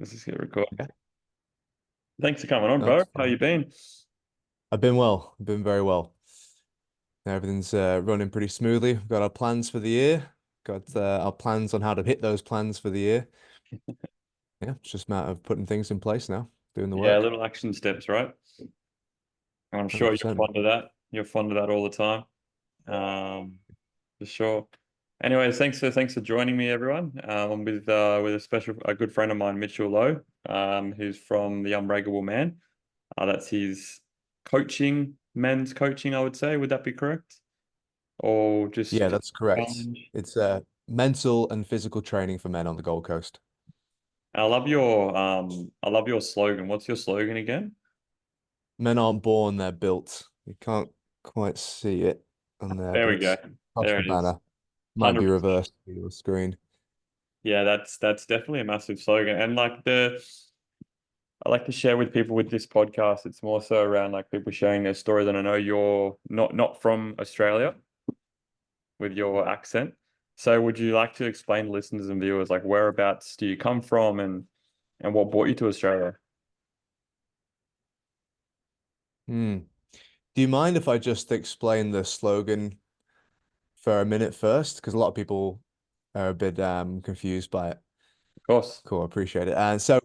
Let's just get recording. Yeah. Thanks for coming on, No, bro. it's How you fine. been? I've been well. I've been very well. Everything's running pretty smoothly. We've got our plans for the year. Got our plans on how to hit those plans for the year. Yeah, it's just a matter of putting things in place now, doing the Yeah, work. little action steps, right? I'm sure you're 100%. fond of that. You're fond of that all the time. For sure. Anyways, thanks for joining me, everyone. I'm with a good friend of mine, Mitchell Lowe, who's from the Unbreakable Man. That's his men's coaching, I would say. Would that be correct? Or just Yeah, that's correct. challenge? It's mental and physical training for men on the Gold Coast. I love your slogan. What's your slogan again? Men aren't born, they're built. You can't quite see it on there, There but we go. it's across There the it is. banner. Might be 100%. reversed to your screen. Yeah, that's definitely a massive slogan. And I like to share with people with this podcast. It's more so around like people sharing their stories. And I know you're not from Australia with your accent. So would you like to explain to listeners and viewers like whereabouts do you come from and what brought you to Australia? Hmm. Do you mind if I just explain the slogan for a minute first? Because a lot of people are a bit confused by it. Of course. Cool, appreciate it. And so,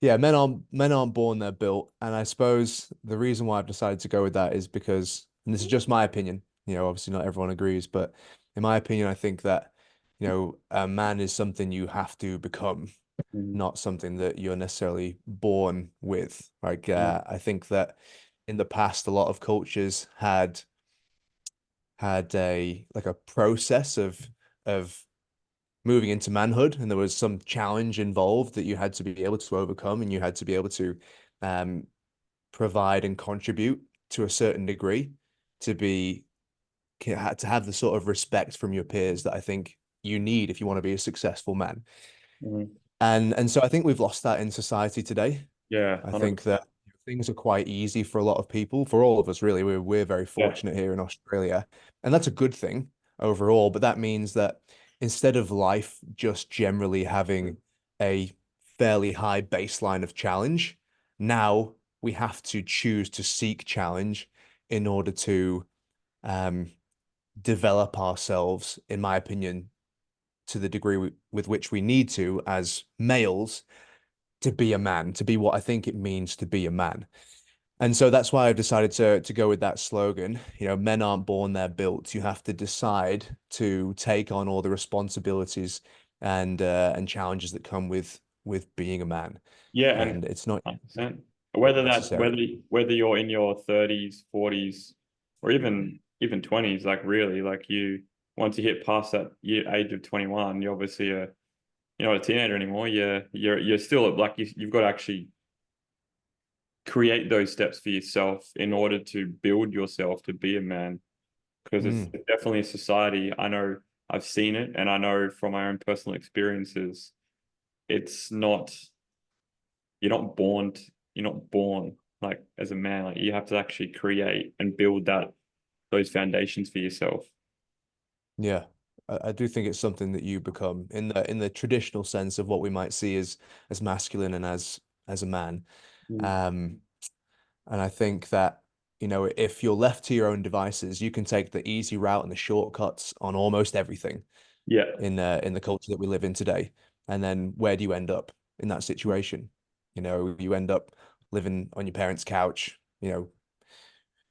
yeah, men aren't born, they're built. And I suppose the reason why I've decided to go with that is because, and this is just my opinion, obviously not everyone agrees, but in my opinion, I think that, a man is something you have to become, Mhm. not something that you're necessarily born with. Like, Mhm. I think that in the past, a lot of cultures had a process of moving into manhood, and there was some challenge involved that you had to be able to overcome, and you had to be able to um, provide and contribute to a certain degree to be to have the sort of respect from your peers that I think you need if you want to be a successful man. Mhm. And so I think we've lost that in society today. Yeah, I think 100%. that things are quite easy for a lot of people, for all of us, really. We're very Yeah. fortunate here in Australia, and that's a good thing overall. But that means that instead of life just generally having a fairly high baseline of challenge, now we have to choose to seek challenge in order to um, develop ourselves, in my opinion, to the degree with which we need to as males to be a man, to be what I think it means to be a man. And so that's why I've decided to go with that slogan. Men aren't born, they're built. You have to decide to take on all the responsibilities and challenges that come with being a man. Yeah, and And it's not 100%. Whether that necessary. whether you're in your 30s, 40s, or even 20s, like really, like you once you hit past that age of 21, you're obviously you're not a teenager anymore. You're still like you've got to actually create those steps for yourself in order to build yourself to be a man. Because it's Mm, definitely a society. I know I've seen it, and I know from my own personal experiences, it's not you're not born like as a man. Like you have to actually create and build those foundations for yourself. yeah. I do think it's something that you become in the traditional sense of what we might see as masculine and as a man. Mm. Um, And I think that, if you're left to your own devices, you can take the easy route and the shortcuts on almost everything Yeah. in the culture that we live in today. And then where do you end up in that situation? You end up living on your parents' couch,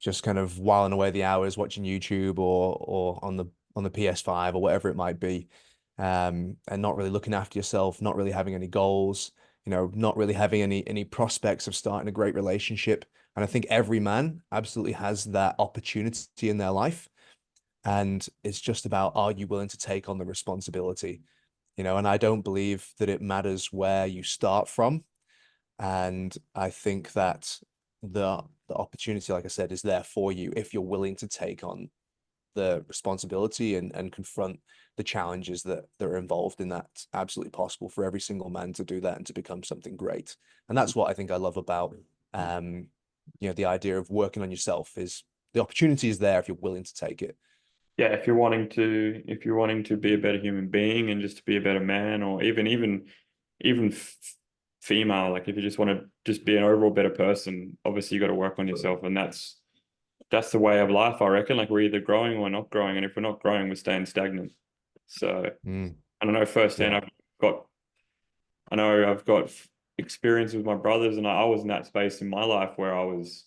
just kind of whiling away the hours watching YouTube or on the PS5 or whatever it might be. And not really looking after yourself, not really having any goals, not really having any prospects of starting a great relationship. And I think every man absolutely has that opportunity in their life. And it's just about, are you willing to take on the responsibility? And I don't believe that it matters where you start from. And I think that the opportunity, like I said, is there for you if you're willing to take on the responsibility and confront the challenges that are involved in that. It's absolutely possible for every single man to do that and to become something great. And that's what I think I love about um, the idea of working on yourself is the opportunity is there if you're willing to take it. Yeah, if you're wanting to be a better human being and just to be a better man, or even female, like if you just want to just be an overall better person, obviously you got to work on yourself, and that's the way of life, I reckon. Like we're either growing or not growing, and if we're not growing, we're staying stagnant. So Mm, I don't know firsthand. yeah. Got I know I've got experience with my brothers, and I was in that space in my life where I was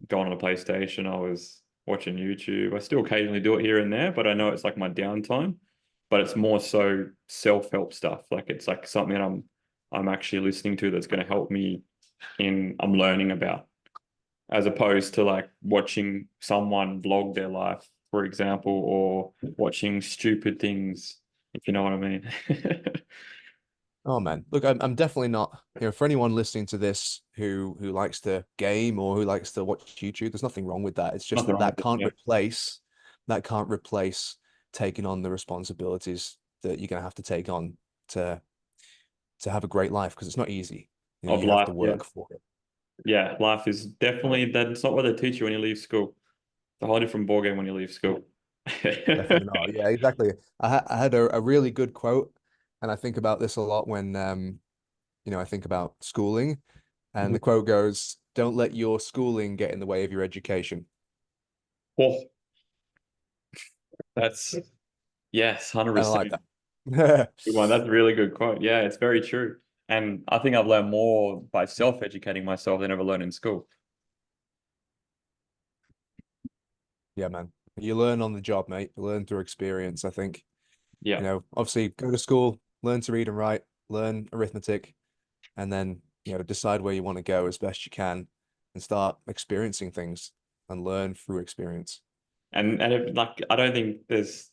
going on the PlayStation, I was watching YouTube. I still occasionally do it here and there, but I know it's like my downtime. But it's more so self-help stuff. Like it's like something that I'm actually listening to that's going to help me I'm learning about, as opposed to like watching someone vlog their life, for example, or watching stupid things, if you know what I mean. Oh man, look, I'm definitely not, for anyone listening to this who likes to game or who likes to watch YouTube, there's nothing wrong with that. It's just Nothing that wrong with it. Yeah. that can't replace taking on the responsibilities that you're gonna have to take on to to have a great life because it's not easy. Of You have life. to Yeah. work for it. Yeah. Life is definitely that's not what they teach you when you leave school. It's a whole different ballgame when you leave school. Definitely not. Yeah, exactly. I had a really good quote, and I think about this a lot when I think about schooling, and the quote goes, "Don't let your schooling get in the way of your education." Oh, that's yes, And I 100%. like that. Good one. That's a really good quote. Yeah, it's very true. And I think I've learned more by self-educating myself than ever learned in school. Yeah, man. You learn on the job, mate. You learn through experience, I think. Yeah. Obviously go to school, learn to read and write, learn arithmetic, and then, decide where you want to go as best you can and start experiencing things and learn through experience. And if, like I don't think there's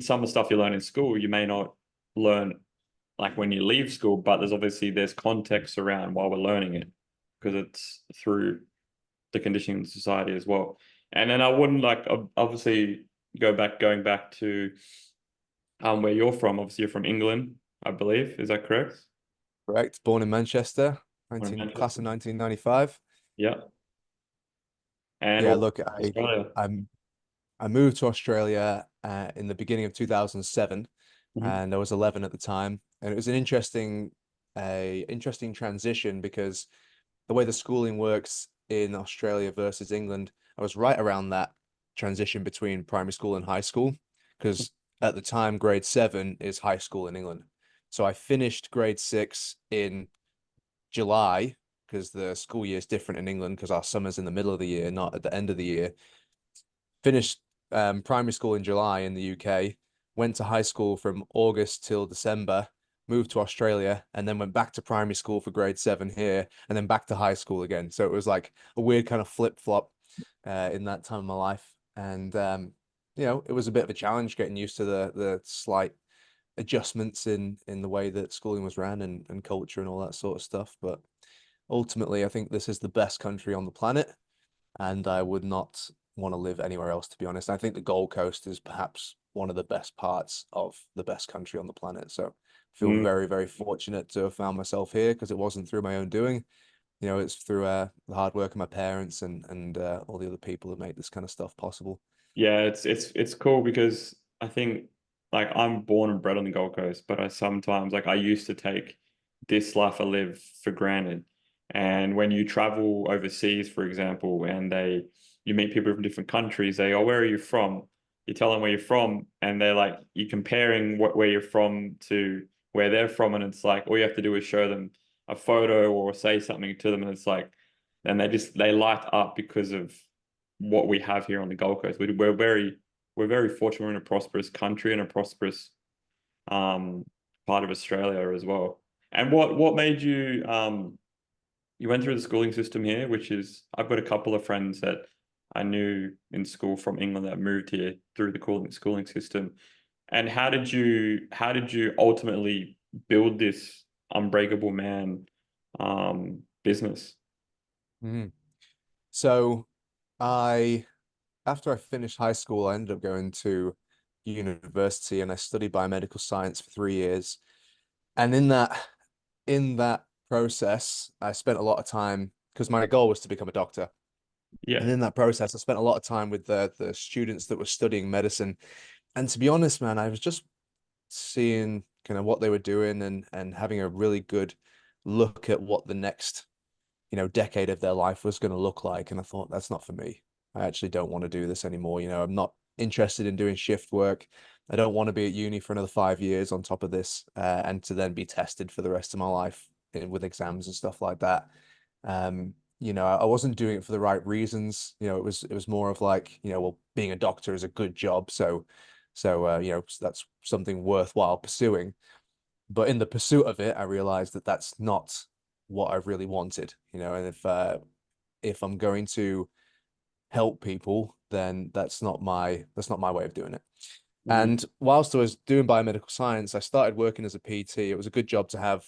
some of the stuff you learn in school you may not learn like when you leave school, but there's context around while we're learning it because it's through the conditioning of society as well. And then I wouldn't like obviously going back to where you're from. Obviously, you're from England, I believe. Is that correct? Correct. Born in Manchester, Or in 19 class Manchester? of 1995. Yeah. And Yeah, what look, Australia? I moved to Australia in the beginning of 2007, Mhm. and I was 11 at the time, and it was an interesting transition because the way the schooling works in Australia versus England, I was right around that transition between primary school and high school, because at the time, grade 7 is high school in England. So I finished grade 6 in July because the school year is different in England because our summer's in the middle of the year, not at the end of the year. Finished primary school in July in the UK, went to high school from August till December, moved to Australia, and then went back to primary school for grade 7 here, and then back to high school again. So it was like a weird kind of flip-flop in that time of my life. And it was a bit of a challenge getting used to the slight adjustments in the way that schooling was ran and culture and all that sort of stuff. But ultimately, I think this is the best country on the planet, and I would not want to live anywhere else, to be honest. I think the Gold Coast is perhaps one of the best parts of the best country on the planet. So I feel Mm. very, very fortunate to have found myself here because it wasn't through my own doing. It's through the hard work of my parents and all the other people that make this kind of stuff possible. Yeah, it's cool because I think like I'm born and bred on the Gold Coast, but I sometimes like I used to take this life I live for granted. And when you travel overseas, for example, and you meet people from different countries, where are you from? You tell them where you're from, and they're like, you're comparing where you're from to where they're from, and it's like all you have to do is show them a photo or say something to them, and it's like, and they light up because of what we have here on the Gold Coast. We're very fortunate. We're in a prosperous country and a prosperous um part of Australia as well. And what made you went through the schooling system here, which is I've got a couple of friends that I knew in school from England that moved here through the schooling system. And how did you ultimately build this Unbreakable Man business? Mhm. So I after I finished high school, I ended up going to university and I studied biomedical science for 3 years. And in that process, I spent a lot of time because my goal was to become a doctor. And Yeah. in that process, I spent a lot of time with the students that were studying medicine. And to be honest, man, I was just seeing kind of what they were doing and having a really good look at what the next, decade of their life was going to look like. And I thought, that's not for me. I actually don't want to do this anymore. I'm not interested in doing shift work. I don't want to be at uni for another 5 years on top of this, and to then be tested for the rest of my life with exams and stuff like that. I wasn't doing it for the right reasons. It was more of like, well, being a doctor is a good job, so that's something worthwhile pursuing. But in the pursuit of it, I realized that that's not what I really wanted. And if I'm going to help people, then that's not my way of doing it. Mhm. And whilst I was doing biomedical science, I started working as a PT. It was a good job to have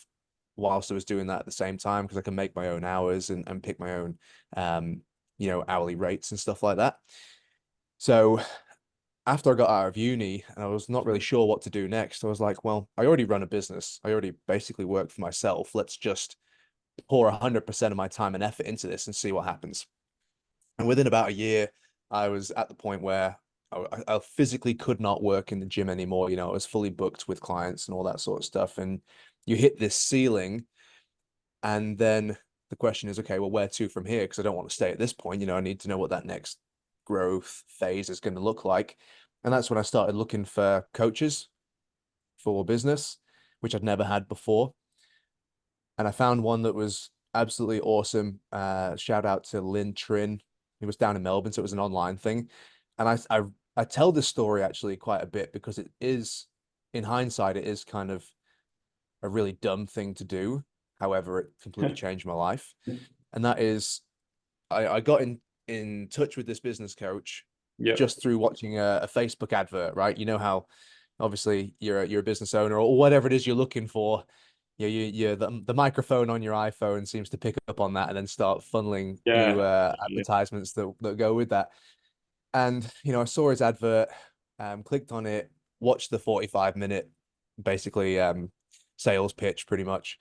whilst I was doing that at the same time, because I can make my own hours and pick my own hourly rates and stuff like that. So after I got out of uni and I was not really sure what to do next, I was like, well, I already run a business. I already basically work for myself. Let's just pour 100% of my time and effort into this and see what happens. And within about a year, I was at the point where I physically could not work in the gym anymore. I was fully booked with clients and all that sort of stuff. And you hit this ceiling, and then the question is, okay, well, where to from here? Because I don't want to stay at this point. I need to know what that next growth phase is going to look like. And that's when I started looking for coaches for business, which I'd never had before. And I found one that was absolutely awesome. Shout out to Lynn Trin. He was down in Melbourne, so it was an online thing. And I tell this story actually quite a bit because it is, in hindsight, it is kind of a really dumb thing to do. However, it completely changed my life. And that is, I got in touch with this business coach Yep. just through watching a Facebook advert, right? You know how obviously you're a business owner or whatever it is you're looking for. The microphone on your iPhone seems to pick up on that and then start funneling you Yeah. Yeah. advertisements that go with that. And I saw his advert, clicked on it, watched the 45-minute basically sales pitch pretty much,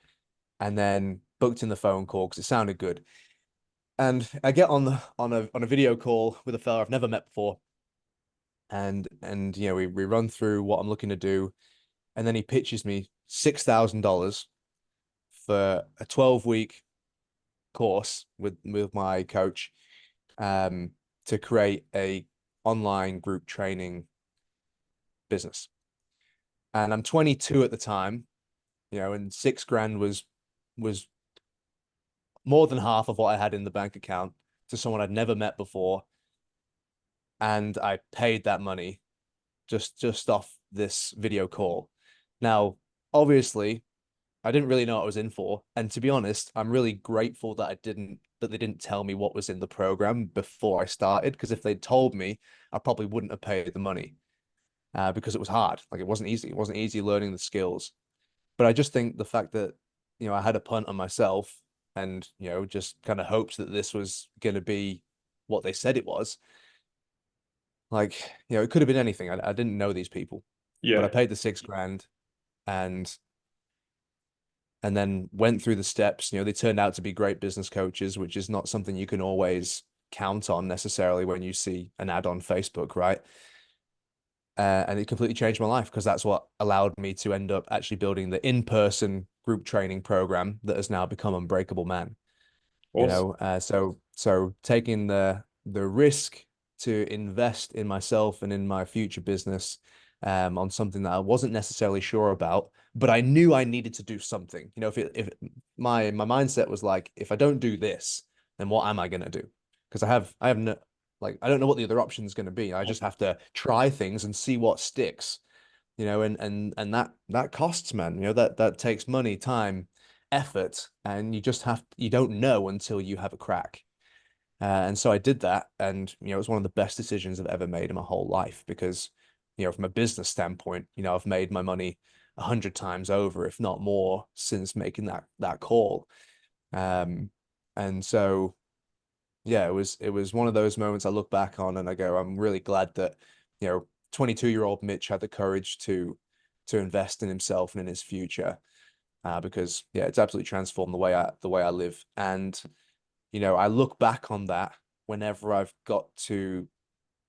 and then booked in the phone call because it sounded good. And I get on a video call with a fella I've never met before, and we run through what I'm looking to do, and then he pitches me $6,000 for a 12-week course with my coach, to create a online group training business. And I'm 22 at the time, and 6 grand was more than half of what I had in the bank account to someone I'd never met before. And I paid that money just off this video call. Now, obviously, I didn't really know what I was in for. And to be honest, I'm really grateful that they didn't tell me what was in the program before I started. Because if they'd told me, I probably wouldn't have paid the money, because it was hard. Like, it wasn't easy. It wasn't easy learning the skills. But I just think the fact that, I had a punt on myself and, just kind of hoped that this was going to be what they said it was. Like, it could have been anything. I didn't know these people, but I Yeah. paid the 6 grand, and then went through the steps. They turned out to be great business coaches, which is not something you can always count on necessarily when you see an ad on Facebook, right? And it completely changed my life because that's what allowed me to end up actually building the in-person group training program that has now become Unbreakable Man. Awesome. So taking the risk to invest in myself and in my future business, on something that I wasn't necessarily sure about, but I knew I needed to do something. If my mindset was like, if I don't do this, then what am I gonna do? Because I have no, like, I don't know what the other option is going to be. I just have to try things and see what sticks. And that costs, man. That takes money, time, effort, and you don't know until you have a crack. And so I did that, and it was one of the best decisions I've ever made in my whole life because, from a business standpoint, I've made my money 100 times over, if not more, since making that call. Um, and so yeah, it was one of those moments I look back on and I go, I'm really glad that, 22-year-old Mitch had the courage to invest in himself and in his future, because yeah, it's absolutely transformed the way I live. And I look back on that whenever I've got to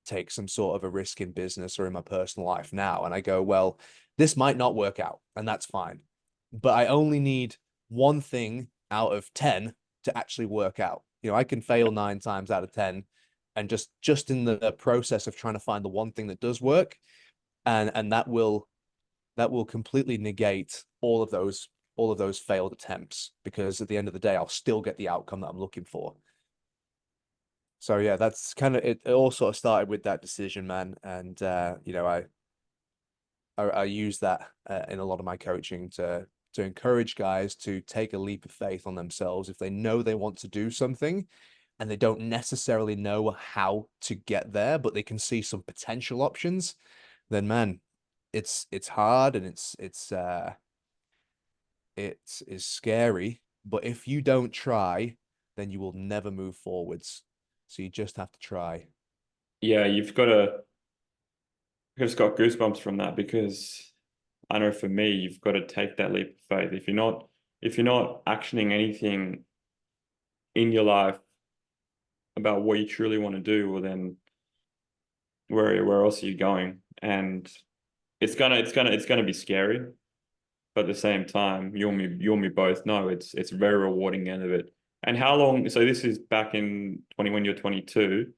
take some sort of a risk in business or in my personal life now, and I go, well, this might not work out, and that's fine, but I only need one thing out of 10 to actually work out. You know, I can fail 9 times out of 10, and just in the process of trying to find the one thing that does work, and that will completely negate all of those failed attempts, because at the end of the day, I'll still get the outcome that I'm looking for. So yeah, that's kind of it. It all sort of started with that decision, man. And you know, I use that in a lot of my coaching to encourage guys to take a leap of faith on themselves if they know they want to do something and they don't necessarily know how to get there, but they can see some potential options. Then, man, it's hard, and it is scary. But if you don't try, then you will never move forwards. So you just have to try. Yeah, you've got to. I just got goosebumps from that because I know for me, you've got to take that leap of faith. If you're not actioning anything in your life about what you truly want to do, well then where else are you going? And it's gonna be scary, but at the same time, you and me both know it's very rewarding end of it. And how long? So this is back in 20 when you're 22.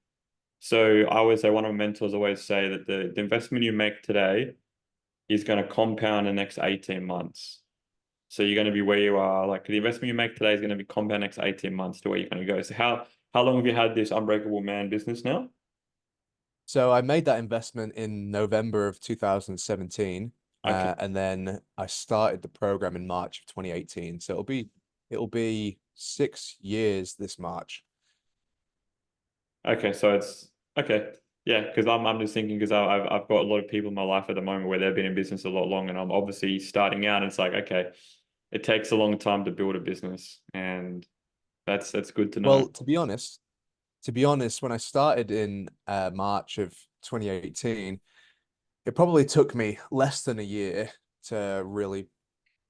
So I always say one of my mentors always say that the investment you make today is going to compound in the next 18 months. So you're going to be where you are. Like the investment you make today is going to be compound next 18 months to where you're going to go. So how long have you had this Unbreakable Man business now? So I made that investment in November of 2017, Okay. and then I started the program in March of 2018. So it'll be 6 years this March. Okay. So it's okay. Yeah, because I'm just thinking because I've got a lot of people in my life at the moment where they've been in business a lot longer, and I'm obviously starting out. And it's like okay, it takes a long time to build a business, and that's good to know. Well, to be honest, when I started in March of 2018, it probably took me less than a year to really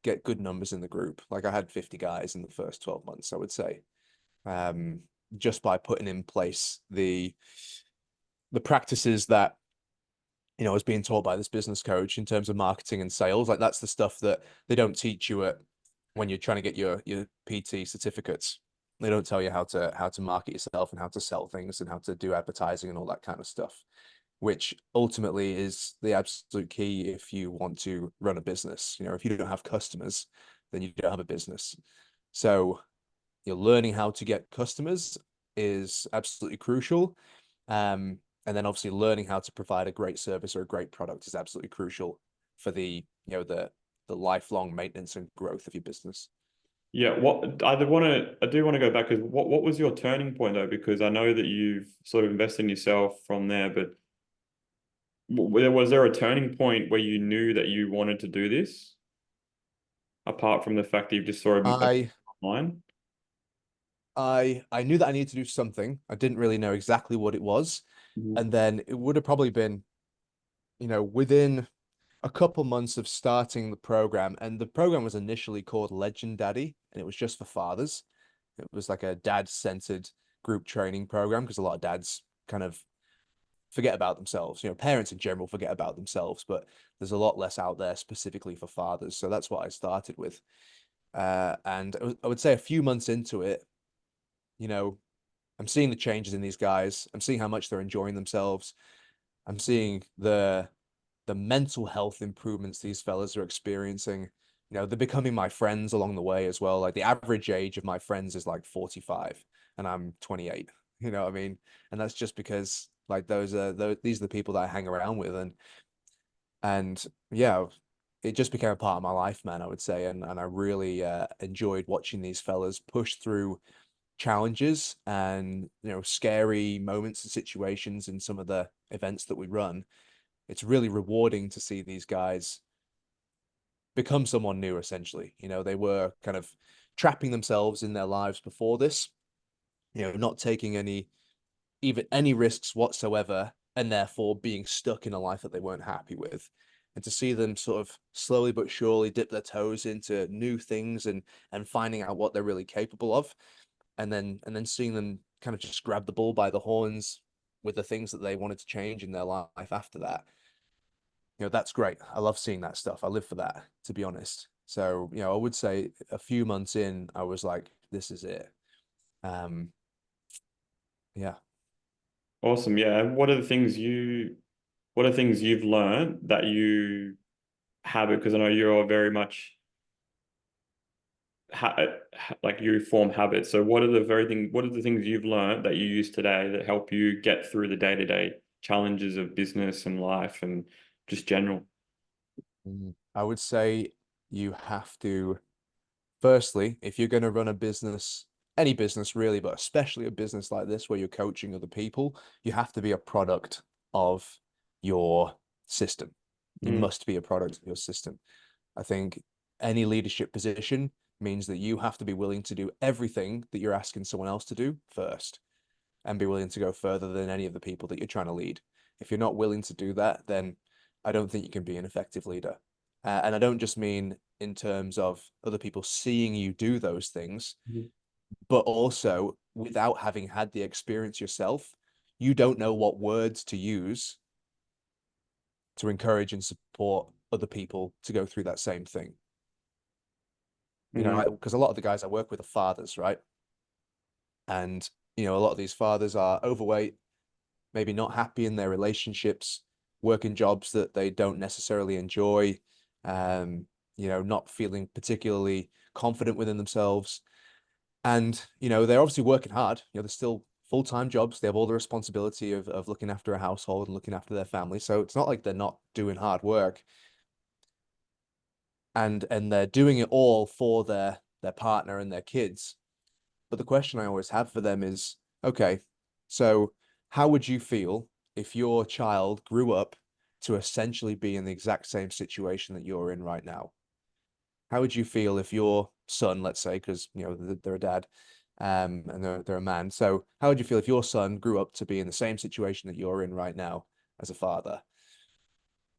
get good numbers in the group. Like I had 50 guys in the first 12 months, I would say, um, just by putting in place the practices that I was being taught by this business coach in terms of marketing and sales. Like that's the stuff that they don't teach you at when you're trying to get your PT certificates. They don't tell you how to market yourself and how to sell things and how to do advertising and all that kind of stuff, which ultimately is the absolute key if you want to run a business. You know, if you don't have customers, then you don't have a business. So you're learning how to get customers is absolutely crucial. And then obviously learning how to provide a great service or a great product is absolutely crucial for the lifelong maintenance and growth of your business. Yeah, what I do want to go back because what was your turning point though? Because I know that you've sort of invested in yourself from there, but was there a turning point where you knew that you wanted to do this, apart from the fact that you just saw a I online? I knew that I needed to do something. I didn't really know exactly what it was. Mhm. And then it would have probably been, within a couple months of starting the program. And the program was initially called Legend Daddy, and it was just for fathers. It was like a dad-centered group training program because a lot of dads kind of forget about themselves. You know, parents in general forget about themselves, but there's a lot less out there specifically for fathers. So that's what I started with. And I would say a few months into it, you know, I'm seeing the changes in these guys. I'm seeing how much they're enjoying themselves. I'm seeing the mental health improvements these fellas are experiencing. You know, they're becoming my friends along the way as well. Like the average age of my friends is like 45 and I'm 28. You know what I mean? And that's just because like these are the people that I hang around with, and yeah, it just became a part of my life, man, I would say. And I really enjoyed watching these fellas push through challenges and scary moments and situations in some of the events that we run. It's really rewarding to see these guys become someone new, essentially. They were kind of trapping themselves in their lives before this, not taking even any risks whatsoever, and therefore being stuck in a life that they weren't happy with. And to see them sort of slowly but surely dip their toes into new things and finding out what they're really capable of, and then seeing them kind of just grab the bull by the horns with the things that they wanted to change in their life after that. That's great. I love seeing that stuff. I live for that, to be honest. So, I would say a few months in, I was like, this is it. Um, yeah. Awesome. Yeah. And what are things you've learned that you have it? Because I know you're very much ha like you form habits. So what are the things you've learned that you use today that help you get through the day-to-day challenges of business and life and just general? I would say you have to, firstly, if you're going to run a business, any business really, but especially a business like this where you're coaching other people, you have to be a product of your system. You Mm, must be a product of your system. I think any leadership position means that you have to be willing to do everything that you're asking someone else to do first and be willing to go further than any of the people that you're trying to lead. If you're not willing to do that, then I don't think you can be an effective leader. And I don't just mean in terms of other people seeing you do those things, mhm. but also without having had the experience yourself, you don't know what words to use to encourage and support other people to go through that same thing. Mm, Because a lot of the guys I work with are fathers, right? And, a lot of these fathers are overweight, maybe not happy in their relationships, working jobs that they don't necessarily enjoy, um, not feeling particularly confident within themselves. And, they're obviously working hard. They're still full-time jobs. They have all the responsibility of looking after a household and looking after their family. So it's not like they're not doing hard work. And they're doing it all for their partner and their kids. But the question I always have for them is, okay, so how would you feel if your child grew up to essentially be in the exact same situation that you're in right now? How would you feel if your son, let's say, because they're a dad, and they're a man. So how would you feel if your son grew up to be in the same situation that you're in right now as a father?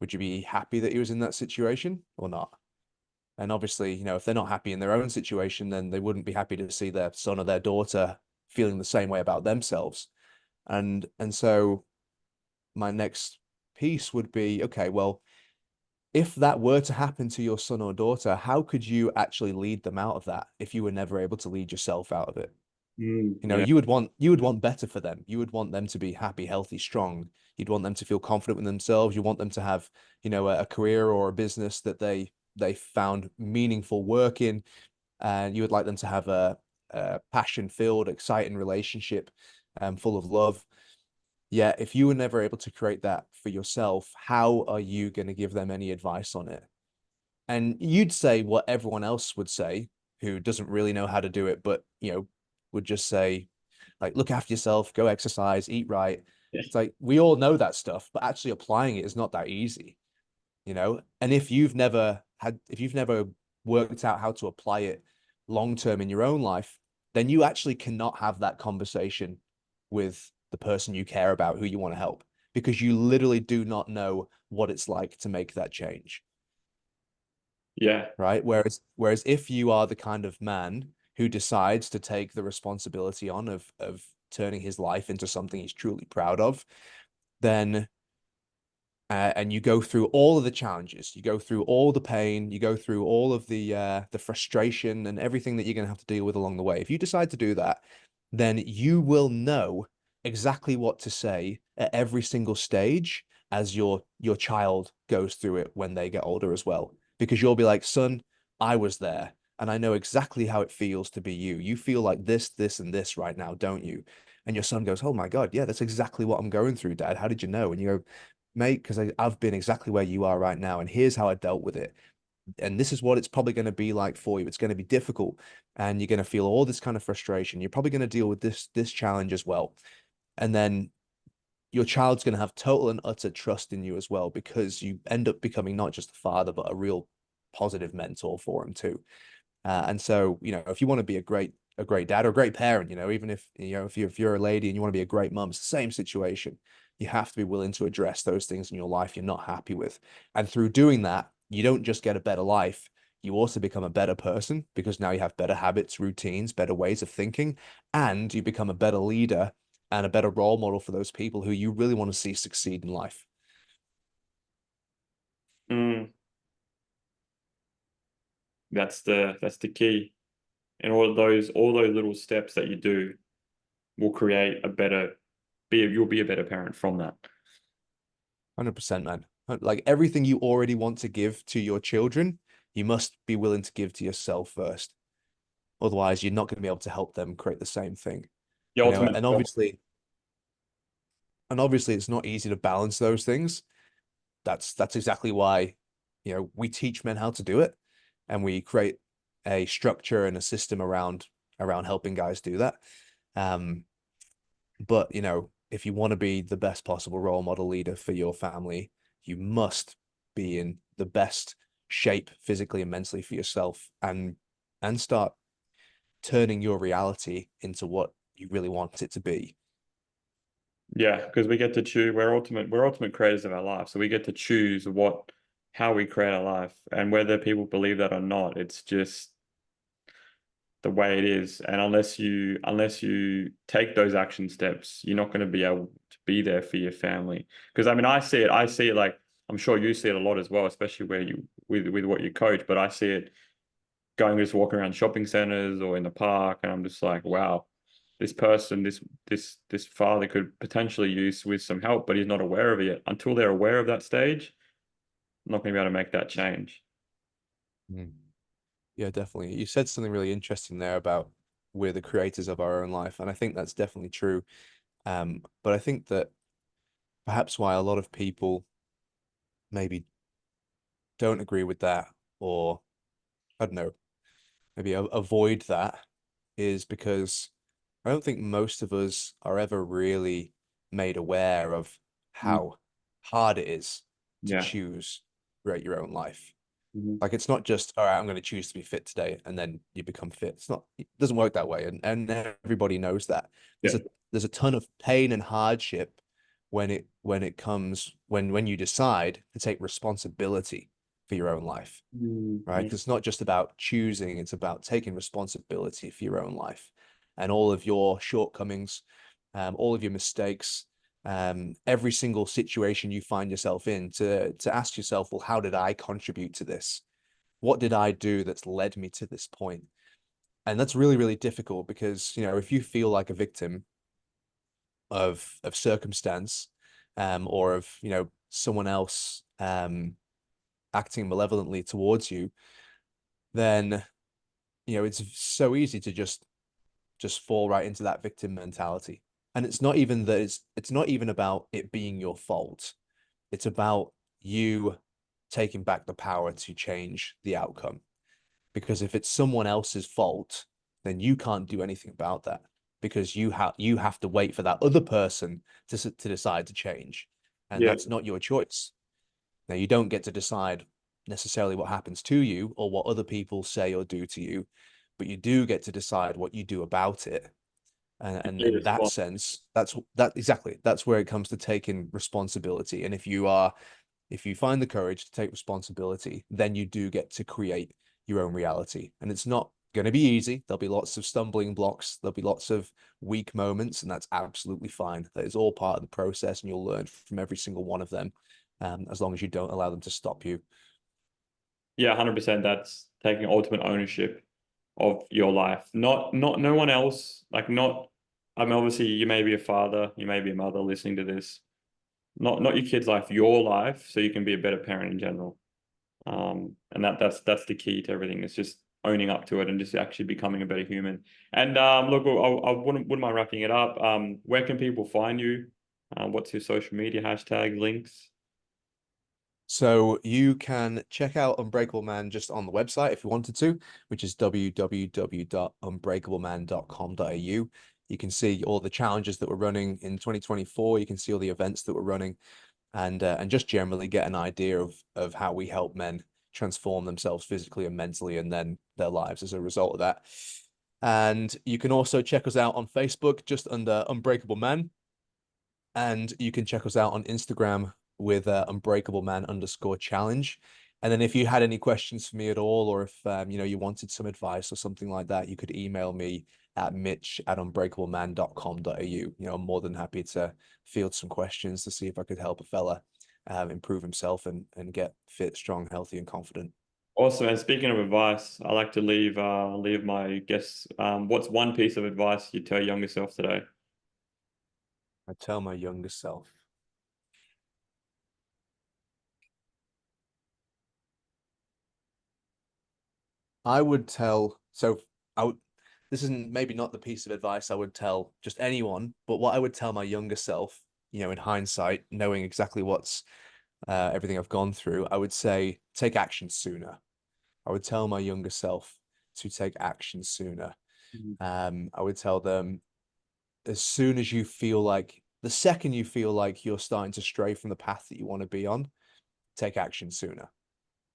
Would you be happy that he was in that situation or not? And obviously, if they're not happy in their own situation, then they wouldn't be happy to see their son or their daughter feeling the same way about themselves. And so my next piece would be, okay, well, if that were to happen to your son or daughter, how could you actually lead them out of that if you were never able to lead yourself out of it? yeah. You would want better for them. You would want them to be happy, healthy, strong. You'd want them to feel confident with themselves. You want them to have, a career or a business that they found meaningful work in, and you would like them to have a passion-filled, exciting relationship, full of love. Yeah, if you were never able to create that for yourself, how are you going to give them any advice on it? And you'd say what everyone else would say, who doesn't really know how to do it, but would just say, like, look after yourself, go exercise, eat right. Yeah. It's like we all know that stuff, but actually applying it is not that easy, And if you've never worked out how to apply it long term in your own life, then you actually cannot have that conversation with the person you care about who you want to help because you literally do not know what it's like to make that change, Yeah. right? Whereas if you are the kind of man who decides to take the responsibility on of turning his life into something he's truly proud of, then and you go through all of the challenges, you go through all the pain, you go through all of the frustration and everything that you're going to have to deal with along the way. If you decide to do that, then you will know exactly what to say at every single stage as your child goes through it when they get older as well. Because you'll be like, son, I was there and I know exactly how it feels to be you. You feel like this, and this right now, don't you? And your son goes, oh my God, yeah, that's exactly what I'm going through, Dad. How did you know? And you go, mate, because I've been exactly where you are right now, and here's how I dealt with it. And this is what it's probably going to be like for you. It's going to be difficult, and you're going to feel all this kind of frustration. You're probably going to deal with this challenge as well. And then your child's going to have total and utter trust in you as well, because you end up becoming not just a father, but a real positive mentor for him too. And so, if you want to be a great dad or a great parent, even if you're a lady and you want to be a great mom, it's the same situation. You have to be willing to address those things in your life you're not happy with. And through doing that, you don't just get a better life, you also become a better person because now you have better habits, routines, better ways of thinking, and you become a better leader and a better role model for those people who you really want to see succeed in life. Mm. That's the key. And all those little steps that you do will create a better you'll be a better parent from that. 100%, man. Like everything you already want to give to your children, you must be willing to give to yourself first. Otherwise, you're not going to be able to help them create the same thing. The You know, ultimate and obviously it's not easy to balance those things. That's exactly why, you know, we teach men how to do it, and we create a structure and a system around helping guys do that. Um, but you know, if you want to be the best possible role model leader for your family, you must be in the best shape physically and mentally for yourself, and start turning your reality into what you really want it to be. Yeah, because we get to choose. We're ultimate creators of our life, so we get to choose how we create our life, and whether people believe that or not, it's just the way it is. And unless you take those action steps, you're not going to be able to be there for your family. Because I mean, I see it like, I'm sure you see it a lot as well, especially where you with what you coach. But I see it going, just walking around shopping centers or in the park, and I'm just like, wow, this person, this father could potentially use with some help, but he's not aware of it yet. Until they're aware of that stage, I'm not going to be able to make that change. Mm. Yeah, definitely. You said something really interesting there about we're the creators of our own life, and I think that's definitely true. But I think that perhaps why a lot of people maybe don't agree with that, or I don't know, maybe avoid that, is because I don't think most of us are ever really made aware of Mm. how hard it is to Yeah. choose create your own life. Mhm. Like it's not just, all right, I'm going to choose to be fit today and then you become fit. It's not, it doesn't work that way. And everybody knows that. Yeah. There's a ton of pain and hardship when you decide to take responsibility for your own life, right? Mhm. Because it's not just about choosing, it's about taking responsibility for your own life and all of your shortcomings, all of your mistakes, every single situation you find yourself in, to ask yourself, well, how did I contribute to this? What did I do that's led me to this point? And that's really, really difficult because, you know, if you feel like a victim of circumstance, or of, you know, someone else acting malevolently towards you, then, you know, it's so easy to just fall right into that victim mentality. And it's not even that it's not even about it being your fault. It's about you taking back the power to change the outcome. Because if it's someone else's fault, then you can't do anything about that because you have to wait for that other person to decide to change, and Yeah. that's not your choice. Now you don't get to decide necessarily what happens to you or what other people say or do to you, but you do get to decide what you do about it. And Be in that responsible. sense, that's where it comes to taking responsibility. And if you find the courage to take responsibility, then you do get to create your own reality. And it's not going to be easy. There'll be lots of stumbling blocks. There'll be lots of weak moments, and that's absolutely fine. That is all part of the process, and you'll learn from every single one of them, as long as you don't allow them to stop you. Yeah, 100%. That's taking ultimate ownership of your life. Not no one else. Like not. I mean, obviously, you may be a father, you may be a mother listening to this. Not your kid's life, your life, so you can be a better parent in general. And that's the key to everything. It's just owning up to it and just actually becoming a better human. And look, I wouldn't mind wrapping it up. Where can people find you? What's your social media hashtag links? So you can check out Unbreakable Man just on the website if you wanted to, which is www.unbreakableman.com.au. You can see all the challenges that we're running in 2024. You can see all the events that we're running, and just generally get an idea of how we help men transform themselves physically and mentally, and then their lives as a result of that. And you can also check us out on Facebook just under Unbreakable Man. And you can check us out on Instagram with Unbreakable Man _challenge. And then if you had any questions for me at all, or if you know, you wanted some advice or something like that, you could email me at mitch@unbreakableman.com.au. You know, I'm more than happy to field some questions to see if I could help a fella improve himself and get fit, strong, healthy, and confident. Awesome. And speaking of advice, I like to leave my guests. What's one piece of advice you tell your younger self today? I tell my younger self. I would tell, so I would, this isn't maybe not the piece of advice I would tell just anyone, but what I would tell my younger self, in hindsight, knowing exactly what's everything I've gone through, I would say take action sooner. I would tell my younger self to take action sooner. Mhm. I would tell them as soon as you feel like the second you feel like you're starting to stray from the path that you want to be on, take action sooner.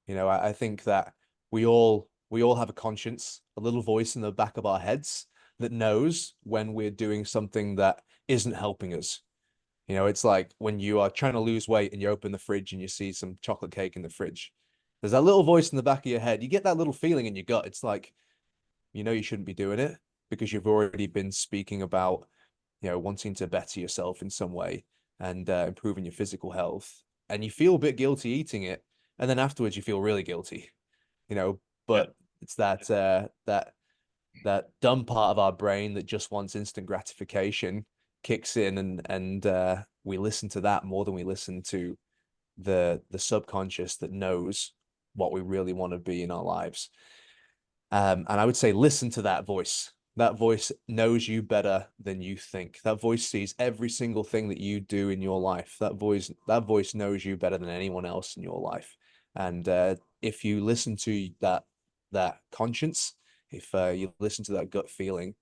I think that we all have a conscience, a little voice in the back of our heads that knows when we're doing something that isn't helping us. It's like when you are trying to lose weight and you open the fridge and you see some chocolate cake in the fridge. There's that little voice in the back of your head. You get that little feeling in your gut. It's like, you shouldn't be doing it because you've already been speaking about, wanting to better yourself in some way and improving your physical health. And you feel a bit guilty eating it. And then afterwards you feel really guilty, you know, Yeah. but it's that dumb part of our brain that just wants instant gratification kicks in and we listen to that more than we listen to the subconscious that knows what we really want to be in our lives. And I would say listen to that voice. That voice knows you better than you think. That voice sees every single thing that you do in your life. That voice knows you better than anyone else in your life. And if you listen to that conscience, if you listen to that gut feeling,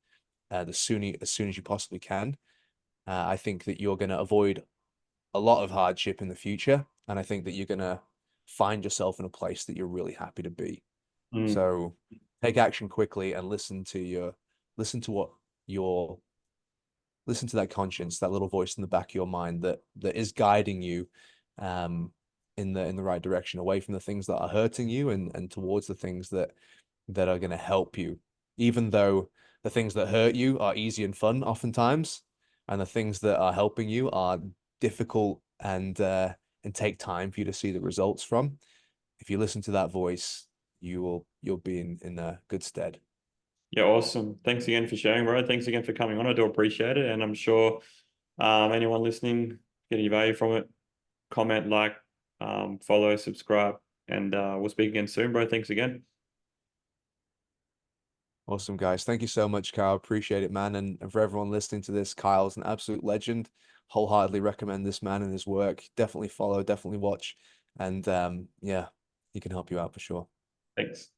as soon as you possibly can, I think that you're going to avoid a lot of hardship in the future, and I think that you're going to find yourself in a place that you're really happy to be. Mm. So take action quickly and listen to what your listen to that conscience, that little voice in the back of your mind that is guiding you um in the right direction, away from the things that are hurting you and towards the things that are going to help you, even though the things that hurt you are easy and fun oftentimes, and the things that are helping you are difficult and take time for you to see the results from. If you listen to that voice, you'll be in a good stead. Yeah, awesome. Thanks again for sharing, bro. Thanks again for coming on. I do appreciate it. And I'm sure anyone listening getting value from it, comment, like, follow, subscribe, and we'll speak again soon, bro. Thanks again. Awesome, guys. Thank you so much, Kyle. Appreciate it, man. And for everyone listening to this, Kyle's an absolute legend. Wholeheartedly recommend this man and his work. Definitely follow, definitely watch. And yeah, he can help you out for sure. Thanks.